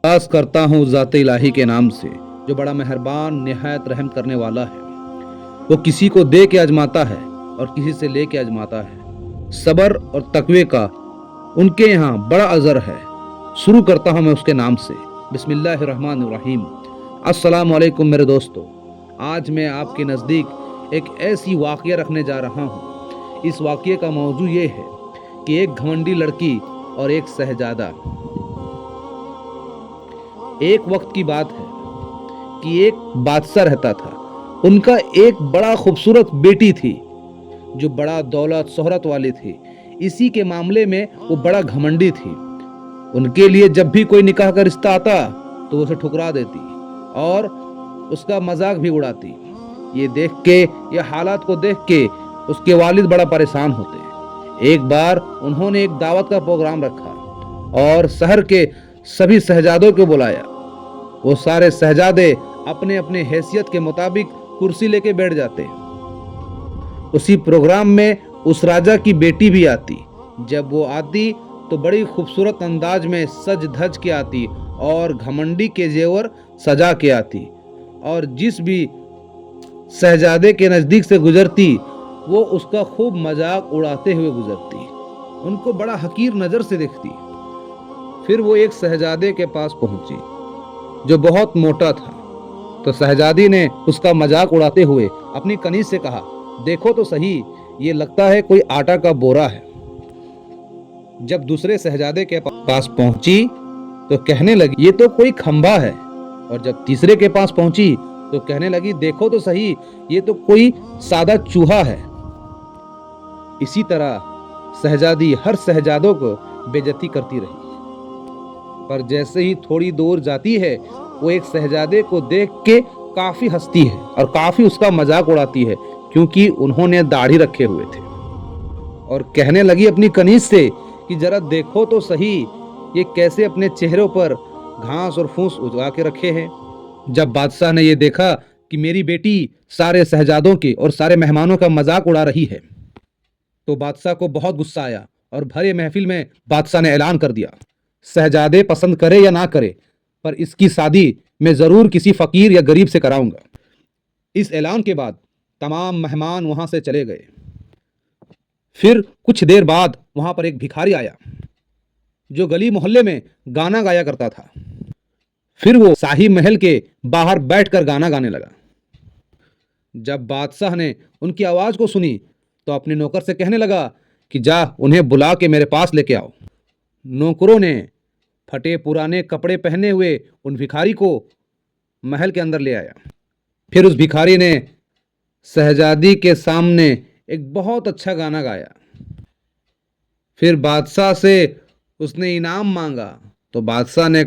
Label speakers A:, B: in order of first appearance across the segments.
A: आस करता हूँ ज़ात इलाही के नाम से, जो बड़ा मेहरबान निहायत रहम करने वाला है। वो किसी को दे के आजमाता है और किसी से ले के आजमाता है। सबर और तकवे का उनके यहाँ बड़ा अजर है। शुरू करता हूँ मैं उसके नाम से। बिस्मिल्लाहिर्रहमानिर्रहीम। अस्सलाम वालेकुम मेरे दोस्तों। आज मैं आपके नज़दीक एक ऐसी वाक़या रखने जा रहा हूँ। इस वाक़ये का मौजू ये है कि एक घमंडी लड़की और एक शहजादा। एक वक्त की बात है कि एक बादशाह रहता था। उनका एक बड़ा खूबसूरत बेटी थी जो बड़ा दौलत शोहरत वाली थी। इसी के मामले में वो बड़ा घमंडी थी। उनके लिए जब भी कोई निकाह का रिश्ता आता तो वो उसे ठुकरा देती और उसका मजाक भी उड़ाती। ये देख के, ये हालात को देख के उसके वालिद बड़ा परेशान होते। एक बार उन्होंने एक दावत का प्रोग्राम रखा और शहर के सभी शहजादों को बुलाया। वो सारे शहजादे अपने अपने हैसियत के मुताबिक कुर्सी लेके बैठ जाते। उसी प्रोग्राम में उस राजा की बेटी भी आती। जब वो आती तो बड़ी खूबसूरत अंदाज में सज धज के आती और घमंडी के जेवर सजा के आती, और जिस भी शहजादे के नज़दीक से गुजरती वो उसका खूब मजाक उड़ाते हुए गुजरती, उनको बड़ा हकीर नज़र से देखती। फिर वो एक शहजादे के पास पहुंची जो बहुत मोटा था। तो शहजादी ने उसका मजाक उड़ाते हुए अपनी कनीज से कहा, देखो तो सही, ये लगता है कोई आटा का बोरा है। जब दूसरे शहजादे के पास पहुंची तो कहने लगी, ये तो कोई खंभा है। और जब तीसरे के पास पहुंची तो कहने लगी, देखो तो सही, ये तो कोई सादा चूहा है। इसी तरह शहजादी हर शहजादों को बेइज्जती करती रही। पर जैसे ही थोड़ी दूर जाती है वो एक शहजादे को देख के काफी हंसती है और काफी उसका मजाक उड़ाती है, क्योंकि उन्होंने दाढ़ी रखे हुए थे। और कहने लगी अपनी कनीज से कि जरा देखो तो सही, ये कैसे अपने चेहरों पर घास और फूस उगा के रखे हैं। जब बादशाह ने ये देखा कि मेरी बेटी सारे शहजादों के और सारे मेहमानों का मजाक उड़ा रही है, तो बादशाह को बहुत गुस्सा आया और भरे महफिल में बादशाह ने ऐलान कर दिया, शहजादे पसंद करे या ना करे, पर इसकी शादी मैं जरूर किसी फकीर या गरीब से कराऊंगा। इस ऐलान के बाद तमाम मेहमान वहां से चले गए। फिर कुछ देर बाद वहां पर एक भिखारी आया जो गली मोहल्ले में गाना गाया करता था। फिर वो शाही महल के बाहर बैठकर गाना गाने लगा। जब बादशाह ने उनकी आवाज को सुनी तो अपने नौकर से कहने लगा कि जा उन्हें बुला के मेरे पास लेके आओ। नौकरों ने फटे पुराने कपड़े पहने हुए उन भिखारी को महल के अंदर ले आया। फिर उस भिखारी ने शहजादी के सामने एक बहुत अच्छा गाना गाया। फिर बादशाह से उसने इनाम मांगा। तो बादशाह ने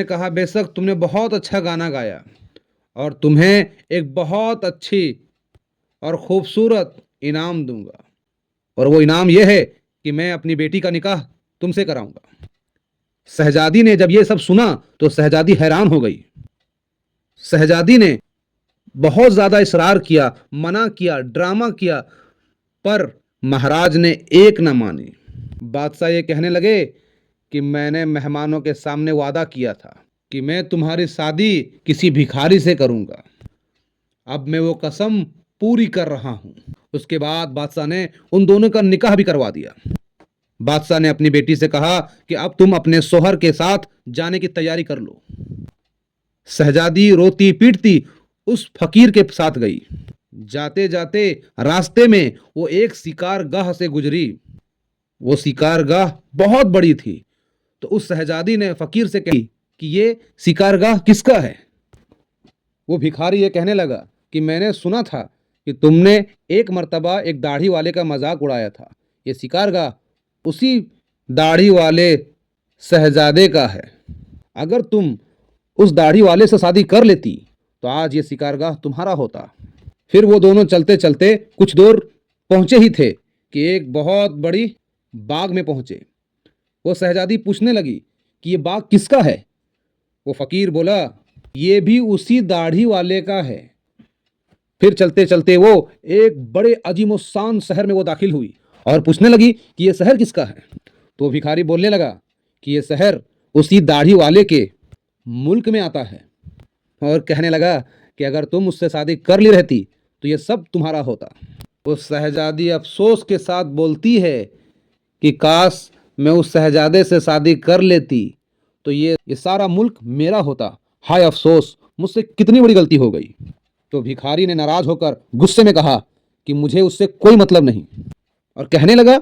A: कहा, बेशक तुमने बहुत अच्छा गाना गाया और तुम्हें एक बहुत अच्छी और खूबसूरत इनाम दूंगा, और वो इनाम यह है कि मैं अपनी बेटी का निकाह तुमसे कराऊंगा। शहजादी ने जब ये सब सुना तो शहजादी हैरान हो गई। शहजादी ने बहुत ज्यादा इसरार किया, मना किया, ड्रामा किया, पर महाराज ने एक न मानी। बादशाह ये कहने लगे कि मैंने मेहमानों के सामने वादा किया था कि मैं तुम्हारी शादी किसी भिखारी से करूंगा। अब मैं वो कसम पूरी कर रहा हूं। उसके बाद बादशाह ने उन दोनों का निकाह भी करवा दिया। बादशाह ने अपनी बेटी से कहा कि अब तुम अपने सोहर के साथ जाने की तैयारी कर लो। शहजादी रोती पीटती उस फकीर के साथ गई। जाते जाते रास्ते में वो एक शिकारगाह से गुजरी। वो शिकारगाह बहुत बड़ी थी। तो उस शहजादी ने फकीर से कही कि ये शिकारगाह किसका है। वो भिखारी ये कहने लगा कि मैंने सुना था कि तुमने एक मर्तबा एक दाढ़ी वाले का मजाक उड़ाया था। ये शिकारगाह उसी दाढ़ी वाले शहजादे का है। अगर तुम उस दाढ़ी वाले से शादी कर लेती तो आज ये शिकारगाह तुम्हारा होता। फिर वो दोनों चलते चलते कुछ दूर पहुंचे ही थे कि एक बहुत बड़ी बाग में पहुंचे। वो शहजादी पूछने लगी कि ये बाग किसका है। वो फकीर बोला, ये भी उसी दाढ़ी वाले का है। फिर चलते चलते वो एक बड़े अजीमोशान शहर में वो दाखिल हुई और पूछने लगी कि ये शहर किसका है। तो भिखारी बोलने लगा कि ये शहर उसी दाढ़ी वाले के मुल्क में आता है और कहने लगा कि अगर तुम उससे शादी कर ली रहती तो ये सब तुम्हारा होता। उस शहजादी अफसोस के साथ बोलती है कि काश मैं उस शहजादे से शादी कर लेती तो ये सारा मुल्क मेरा होता। हाय अफसोस, मुझसे कितनी बड़ी गलती हो गई। तो भिखारी ने नाराज होकर गुस्से में कहा कि मुझे उससे कोई मतलब नहीं, और कहने लगा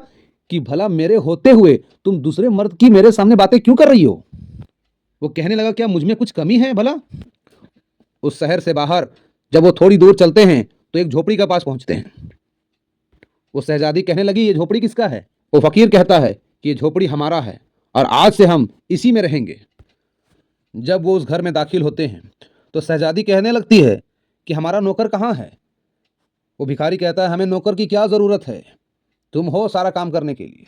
A: कि भला मेरे होते हुए तुम दूसरे मर्द की मेरे सामने बातें क्यों कर रही हो। वो कहने लगा क्या मुझ में कुछ कमी है भला। उस शहर से बाहर जब वो थोड़ी दूर चलते हैं तो एक झोपड़ी के पास पहुंचते हैं। वो शहजादी कहने लगी ये झोपड़ी किसका है। वो फकीर कहता है कि ये झोपड़ी हमारा है और आज से हम इसी में रहेंगे। जब वो उस घर में दाखिल होते हैं तो शहजादी कहने लगती है कि हमारा नौकर कहाँ है। वो भिखारी कहता है हमें नौकर की क्या ज़रूरत है, तुम हो सारा काम करने के लिए।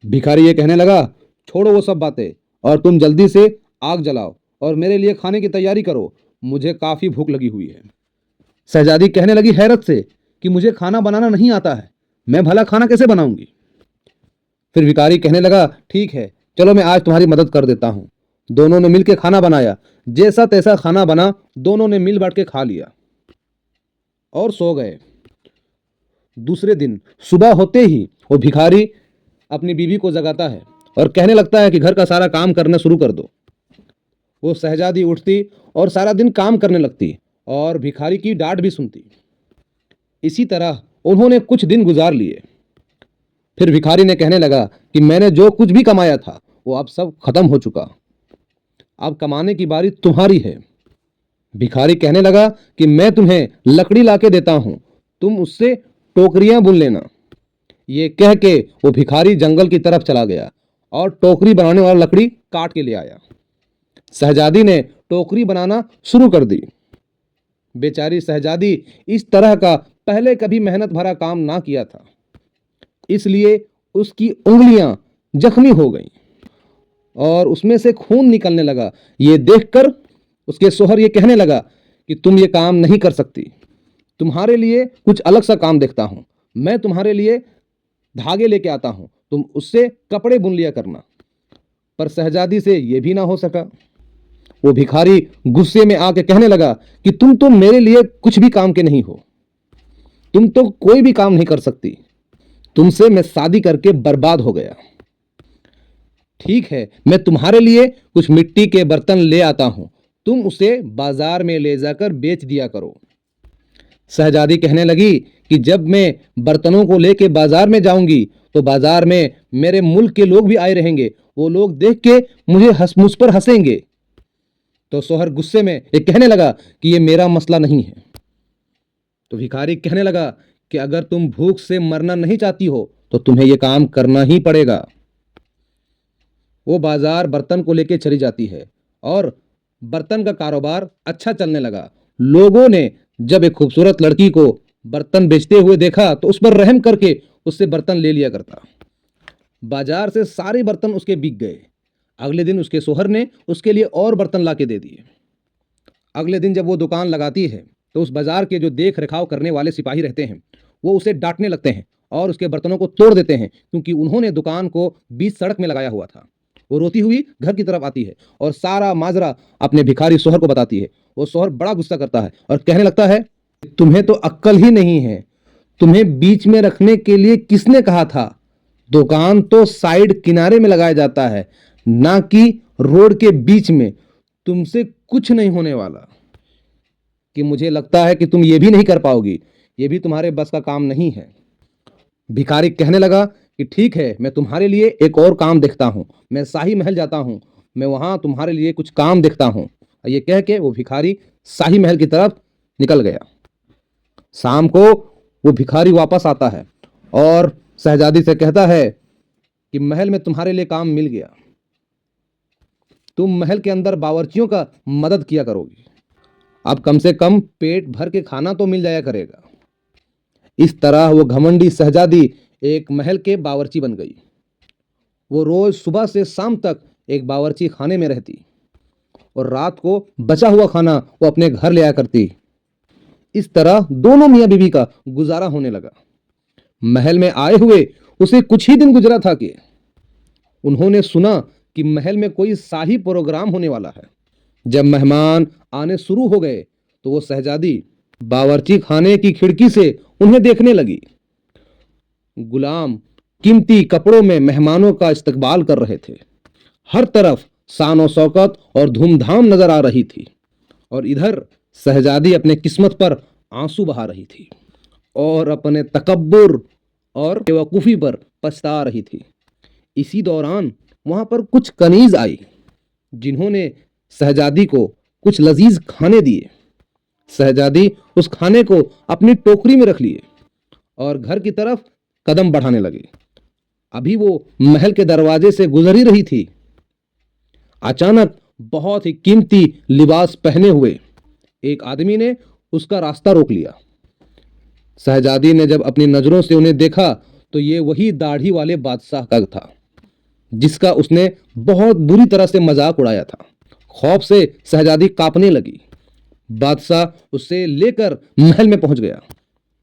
A: भिखारी ये कहने लगा छोड़ो वो सब बातें और तुम जल्दी से आग जलाओ और मेरे लिए खाने की तैयारी करो, मुझे काफ़ी भूख लगी हुई है। शहजादी कहने लगी हैरत से कि मुझे खाना बनाना नहीं आता है, मैं भला खाना कैसे बनाऊंगी। फिर भिखारी कहने लगा ठीक है चलो मैं आज तुम्हारी मदद कर देता हूँ। दोनों ने मिलकर खाना बनाया, जैसा तैसा खाना बना, दोनों ने मिल बांट के खा लिया और सो गए। दूसरे दिन सुबह होते ही वो भिखारी अपनी बीवी को जगाता है और कहने लगता है कि घर का सारा काम करना शुरू कर दो। वो शहजादी उठती और सारा दिन काम करने लगती और भिखारी की डांट भी सुनती। इसी तरह उन्होंने कुछ दिन गुजार लिए। फिर भिखारी ने कहने लगा कि मैंने जो कुछ भी कमाया था वो अब सब खत्म हो चुका, अब कमाने की बारी तुम्हारी है। भिखारी कहने लगा कि मैं तुम्हें लकड़ी लाके देता हूं, तुम उससे टोकरियां बुन लेना। ये कह के वो भिखारी जंगल की तरफ चला गया और टोकरी बनाने वाला लकड़ी काट के ले आया। शहजादी ने टोकरी बनाना शुरू कर दी। बेचारी शहजादी इस तरह का पहले कभी मेहनत भरा काम ना किया था, इसलिए उसकी उंगलियां जख्मी हो गईं और उसमें से खून निकलने लगा। ये देखकर उसके शोहर ये कहने लगा कि तुम ये काम नहीं कर सकती, तुम्हारे लिए कुछ अलग सा काम देखता हूं। मैं तुम्हारे लिए धागे लेके आता हूं, तुम उससे कपड़े बुन लिया करना। पर शहजादी से यह भी ना हो सका। वो भिखारी गुस्से में आके कहने लगा कि तुम तो मेरे लिए कुछ भी काम के नहीं हो, तुम तो कोई भी काम नहीं कर सकती, तुमसे मैं शादी करके बर्बाद हो गया। ठीक है मैं तुम्हारे लिए कुछ मिट्टी के बर्तन ले आता हूं, तुम उसे बाजार में ले जाकर बेच दिया करो। शहजादी कहने लगी कि जब मैं बर्तनों को लेके बाजार में जाऊंगी तो बाजार में मेरे मुल्क के लोग भी आए रहेंगे, वो लोग देख के मुझ पर हंसेंगे। तो शोहर गुस्से में ये कहने लगा कि ये मेरा मसला नहीं है। तो भिखारी कहने लगा कि अगर तुम भूख से मरना नहीं चाहती हो तो तुम्हें यह काम करना ही पड़ेगा। वो बाजार बर्तन को लेकर चली जाती है और बर्तन का कारोबार अच्छा चलने लगा। लोगों ने जब एक खूबसूरत लड़की को बर्तन बेचते हुए देखा तो उस पर रहम करके उससे बर्तन ले लिया करता। बाजार से सारे बर्तन उसके बिक गए। अगले दिन उसके शोहर ने उसके लिए और बर्तन ला के दे दिए। अगले दिन जब वो दुकान लगाती है तो उस बाजार के जो देख रेखाव करने वाले सिपाही रहते हैं वो उसे डांटने लगते हैं और उसके बर्तनों को तोड़ देते हैं, क्योंकि उन्होंने दुकान को बीच सड़क में लगाया हुआ था। वो रोती हुई घर की तरफ आती है और सारा माजरा अपने भिखारी शोहर को बताती है। वो शोहर बड़ा गुस्सा करता है और कहने लगता है तुम्हें तो अक्ल ही नहीं है, तुम्हें बीच में रखने के लिए किसने कहा था। दुकान तो साइड किनारे में लगाया जाता है, ना कि रोड के बीच में। तुमसे कुछ नहीं होने वाला। कि मुझे लगता है कि तुम ये भी नहीं कर पाओगी, ये भी तुम्हारे बस का काम नहीं है। भिखारी कहने लगा कि ठीक है मैं तुम्हारे लिए एक और काम देखता हूं, मैं शाही महल जाता हूं, मैं वहां तुम्हारे लिए कुछ काम देखता हूं। ये कह के वो भिखारी शाही महल की तरफ निकल गया। शाम को वो भिखारी वापस आता है और शहजादी से कहता है कि महल में तुम्हारे लिए काम मिल गया, तुम महल के अंदर बावर्चियों का मदद किया करोगी, अब कम से कम पेट भर के खाना तो मिल जाया करेगा। इस तरह वो घमंडी शहजादी एक महल के बावर्ची बन गई। वो रोज सुबह से शाम तक एक बावर्ची खाने में रहती और रात को बचा हुआ खाना वो अपने घर ले आया करती। इस तरह दोनों मियां बीवी का गुजारा होने लगा। महल में आए हुए उसे कुछ ही दिन गुजरा था कि उन्होंने सुना कि महल में कोई शाही प्रोग्राम होने वाला है। जब मेहमान आने शुरू हो गए तो वो शहजादी बावर्ची खाने की खिड़की से उन्हें देखने लगी। गुलाम कीमती कपड़ों में मेहमानों का इस्तकबाल कर रहे थे। हर तरफ शान और शौकत और धूमधाम नजर आ रही थी, और इधर शहजादी अपने किस्मत पर आंसू बहा रही थी और अपने तकब्बुर और बेवकूफ़ी पर पछता रही थी। इसी दौरान वहां पर कुछ कनीज आई, जिन्होंने शहजादी को कुछ लजीज खाने दिए। शहजादी उस खाने को अपनी टोकरी में रख लिए और घर की तरफ कदम बढ़ाने लगी। अभी वो महल के दरवाजे से गुजर ही रही थी, अचानक बहुत ही कीमती लिबास पहने हुए एक आदमी ने उसका रास्ता रोक लिया। शहजादी ने जब अपनी नजरों से उन्हें देखा तो ये वही दाढ़ी वाले बादशाह का था, जिसका उसने बहुत बुरी तरह से मजाक उड़ाया था। खौफ से शहजादी कांपने लगी। बादशाह उसे लेकर महल में पहुंच गया।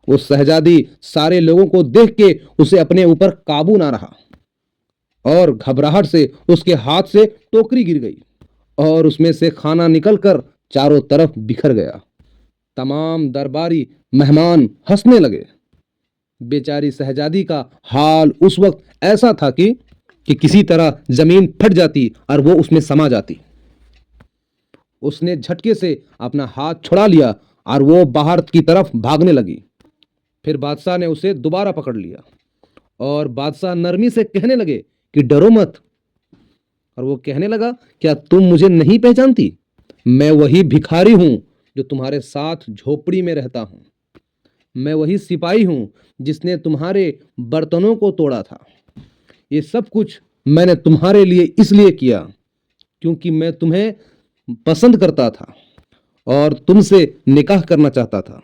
A: वो शहजादी सारे लोगों को देख के उसे अपने ऊपर काबू ना रहा और घबराहट से उसके हाथ से टोकरी गिर गई और उसमें से खाना निकलकर चारों तरफ बिखर गया। तमाम दरबारी मेहमान हंसने लगे। बेचारी शहजादी का हाल उस वक्त ऐसा था कि किसी तरह जमीन फट जाती और वो उसमें समा जाती। उसने झटके से अपना हाथ छुड़ा लिया और वो बाहर की तरफ भागने लगी। फिर बादशाह ने उसे दोबारा पकड़ लिया और बादशाह नरमी से कहने लगे कि डरो मत। और वो कहने लगा, क्या तुम मुझे नहीं पहचानती? मैं वही भिखारी हूं जो तुम्हारे साथ झोपड़ी में रहता हूं। मैं वही सिपाही हूं जिसने तुम्हारे बर्तनों को तोड़ा था। ये सब कुछ मैंने तुम्हारे लिए इसलिए किया क्योंकि मैं तुम्हें पसंद करता था और तुमसे निकाह करना चाहता था।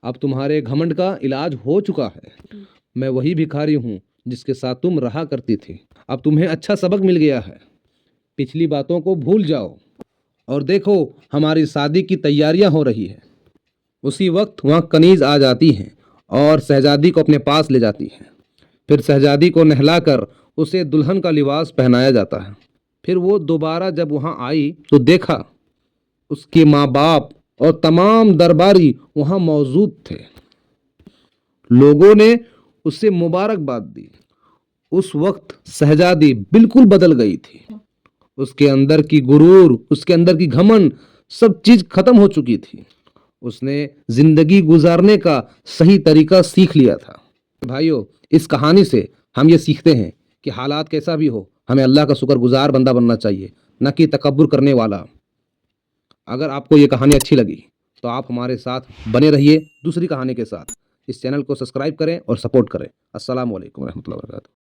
A: अब तुम्हारे घमंड का इलाज हो चुका है। मैं वही भिखारी हूं जिसके साथ तुम रहा करती थी। अब तुम्हें अच्छा सबक मिल गया है। पिछली बातों को भूल जाओ और देखो हमारी शादी की तैयारियां हो रही है। उसी वक्त वहां कनीज आ जाती हैं और शहजादी को अपने पास ले जाती हैं। फिर शहजादी को नहलाकर उसे दुल्हन का लिबास पहनाया जाता है। फिर वो दोबारा जब वहां आई तो देखा उसके माँ बाप और तमाम दरबारी वहां मौजूद थे। लोगों ने उससे मुबारकबाद दी। उस वक्त शहजादी बिल्कुल बदल गई थी। उसके अंदर की गुरूर, उसके अंदर की घमंड, सब चीज खत्म हो चुकी थी। उसने जिंदगी गुजारने का सही तरीका सीख लिया था। भाइयों, इस कहानी से हम ये सीखते हैं कि हालात कैसा भी हो, हमें अल्लाह का शुक्रगुजार बंदा बनना चाहिए, न कि तकब्बुर करने वाला। अगर आपको ये कहानी अच्छी लगी तो आप हमारे साथ बने रहिए दूसरी कहानी के साथ। इस चैनल को सब्सक्राइब करें और सपोर्ट करें। अस्सलाम वालेकुम रहमतुल्लाहि व बरकातुहू।